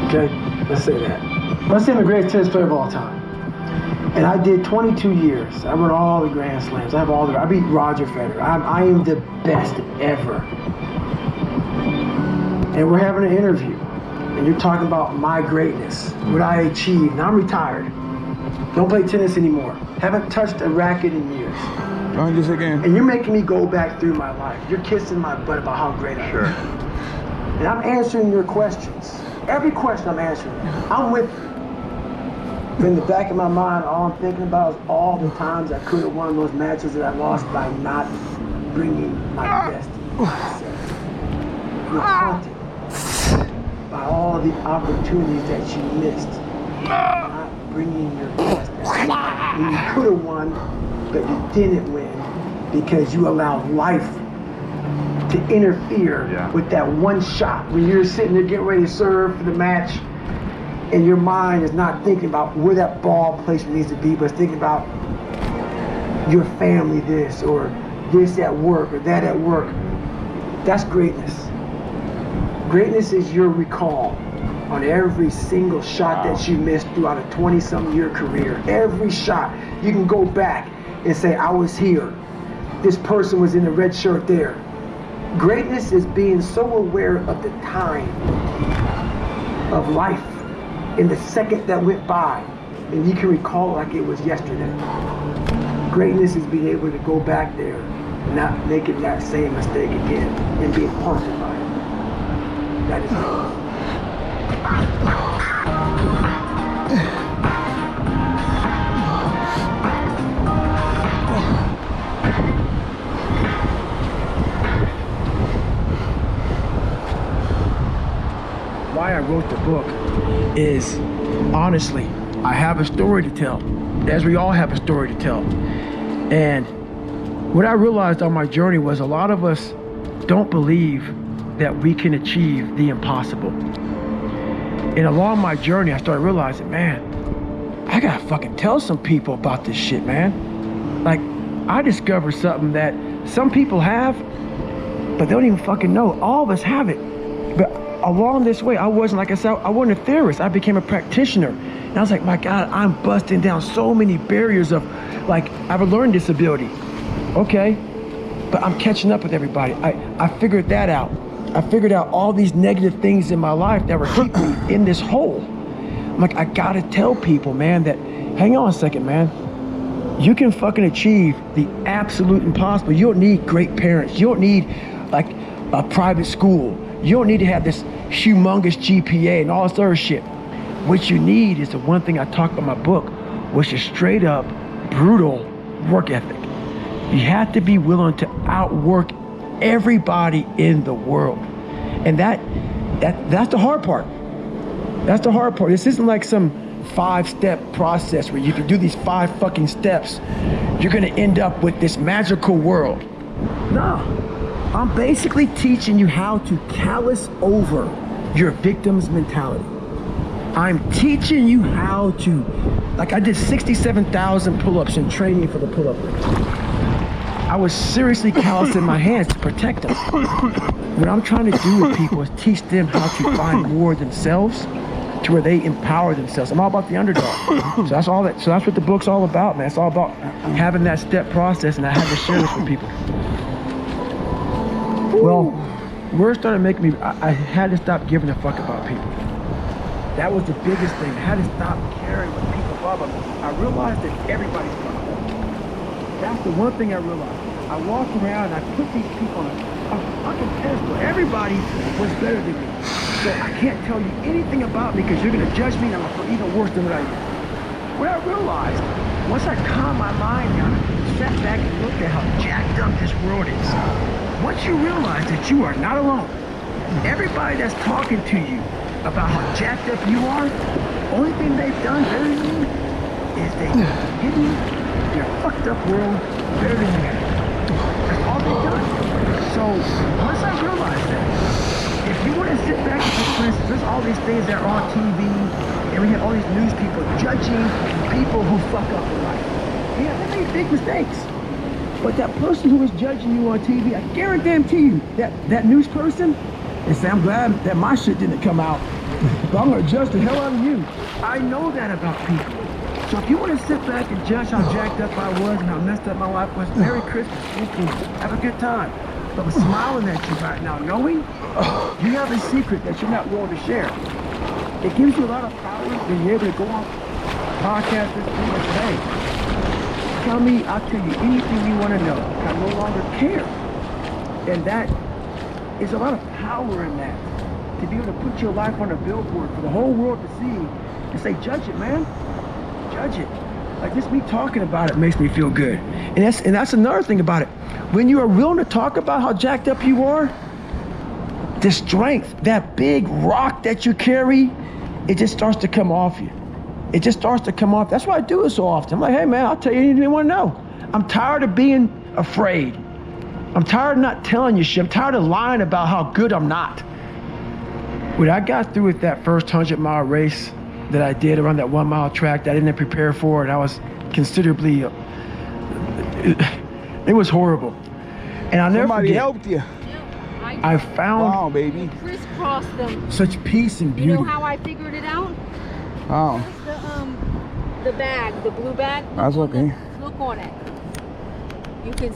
Okay, let's say that. Let's say I'm the greatest tennis player of all time. And I did 22 years. I won all the Grand Slams. I beat Roger Federer. I am the best ever. And we're having an interview. And you're talking about my greatness, what I achieved. Now I'm retired. Don't play tennis anymore. Haven't touched a racket in years. Run this again. And you're making me go back through my life. You're kissing my butt about how great I am. And I'm answering your questions. Every question I'm answering. I'm with you. But in the back of my mind, all I'm thinking about is all the times I could have won those matches that I lost by not bringing my best myself. You're haunted by all the opportunities that you missed. Not bringing your best. And you could have won, but you didn't win because you allowed life to interfere with that one shot. When you're sitting there getting ready to serve for the match, and your mind is not thinking about where that ball placement needs to be, but it's thinking about your family this, or this at work, or that at work. That's greatness. Greatness is your recall on every single shot that you missed throughout a 20-something year career. Every shot, you can go back and say, I was here. This person was in the red shirt there. Greatness is being so aware of the time of life in the second that went by, and you can recall it like it was yesterday. Greatness is being able to go back there and not making that same mistake again and being haunted by it. That is greatness. Why I wrote the book is, honestly, I have a story to tell, as we all have a story to tell. And what I realized on my journey was a lot of us don't believe that we can achieve the impossible. And along my journey, I started realizing, man, I gotta fucking tell some people about this shit, man. Like, I discovered something that some people have, but they don't even fucking know. All of us have it. But along this way, I wasn't, like I said, I wasn't a theorist. I became a practitioner. And I was like, my God, I'm busting down so many barriers of, like, I have a learning disability. Okay, but I'm catching up with everybody. I figured that out. I figured out all these negative things in my life that were keeping me in this hole. I'm like, I gotta tell people, man, that, hang on a second, man. You can fucking achieve the absolute impossible. You don't need great parents. You don't need, like, a private school. You don't need to have this humongous GPA and all this other shit. What you need is the one thing I talk about in my book, which is straight up, brutal work ethic. You have to be willing to outwork everybody in the world. And that's the hard part. That's the hard part. This isn't like some 5-step process where you can do these 5 fucking steps. You're gonna end up with this magical world. No. I'm basically teaching you how to callous over your victim's mentality. I'm teaching you how to, like, I did 67,000 pull-ups in training for the pull-up race. I was seriously callousing my hands to protect them. What I'm trying to do with people is teach them how to find more themselves, to where they empower themselves. I'm all about the underdog. So that's what the book's all about, man. It's all about having that step process, and I had to share this with people. Well, word started making me, I had to stop giving a fuck about people. That was the biggest thing. I had to stop caring what people thought about me. I realized that everybody's fucked up. That's the one thing I realized. I walked around and I put these people on a fucking pedestal. Everybody was better than me. So I can't tell you anything about me because you're gonna judge me and I'm gonna feel even worse than what I am. What I realized, once I calmed my mind down, sat back and looked at how jacked up this world is. Once you realize that you are not alone, everybody that's talking to you about how jacked up you are, only thing they've done better than you is they've hidden their fucked up world better than you have. That's all they've done. So once I realized that, if you want to sit back and for instance, there's all these things that are on TV, and we have all these news people judging people who fuck up in life. Yeah, they make big mistakes. But that person who is judging you on TV, I guarantee you, that news person, and say, I'm glad that my shit didn't come out But I'm gonna judge the hell out of you. I know that about people. So if you want to sit back and judge how jacked up I was and how messed up my life was, Merry Christmas, thank you. Have a good time. But I'm smiling at you right now, knowing you have a secret that you're not willing to share. It gives you a lot of power when you're able to go on podcasts and say, hey, tell me, I'll tell you anything you want to know. I no longer care. And that is a lot of power in that. To be able to put your life on a billboard for the whole world to see and say, judge it, man. Judge it. Like just me talking about it makes me feel good. And that's another thing about it. When you are willing to talk about how jacked up you are, the strength, that big rock that you carry, it just starts to come off you. It just starts to come off. That's why I do it so often. I'm like, hey man, I'll tell you anything you want to know. I'm tired of being afraid. I'm tired of not telling you shit. I'm tired of lying about how good I'm not. When I got through with that first 100-mile race that I did around that 1-mile track that I didn't prepare for, and I was considerably, it was horrible. And I'll never forget. Somebody helped you. I found Wow, baby. Crisscross them. such peace and beauty. You know how I figured it out? Wow. The bag, the blue bag. That's okay. Look on it. You can